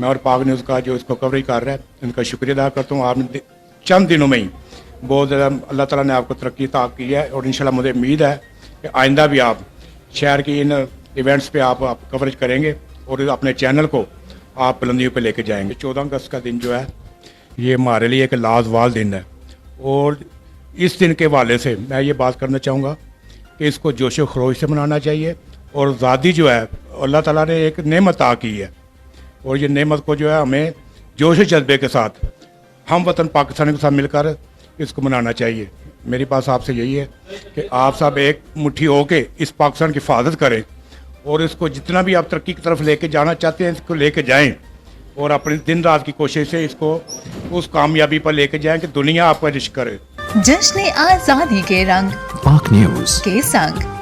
मैं और पाक न्यूज़ का जो इसको कवरेज कर रहा है इनका शुक्रिया अदा करता हूँ। आपने चंद दिनों में ही बहुत ज़्यादा अल्लाह ताला ने आपको तरक्की अता की है और इंशाल्लाह मुझे उम्मीद है कि आइंदा भी आप शहर की इन इवेंट्स पे आप कवरेज करेंगे और अपने चैनल को आप बुलंदियों पे लेके जाएंगे। 14 अगस्त का दिन जो है ये हमारे लिए एक लाजवाल दिन है और इस दिन के हवाले से मैं ये बात करना चाहूँगा कि इसको जोश व खरोश से मनाना चाहिए और आज़ादी जो है अल्लाह ताला ने एक नेमत अता की है और ये नेमत को जो है हमें जोश व जज्बे के साथ हम वतन पाकिस्तान के साथ मिलकर इसको मनाना चाहिए। मेरी बात आपसे यही है कि आप सब एक मुट्ठी होके इस पाकिस्तान की हिफाजत करें और इसको जितना भी आप तरक्की की तरफ लेके जाना चाहते हैं इसको लेके जाएं और अपनी दिन रात की कोशिश से इसको उस कामयाबी पर लेके जाएं कि दुनिया आपका रिश्क करे। जश्न आज़ादी के रंग पाक न्यूज़ के संग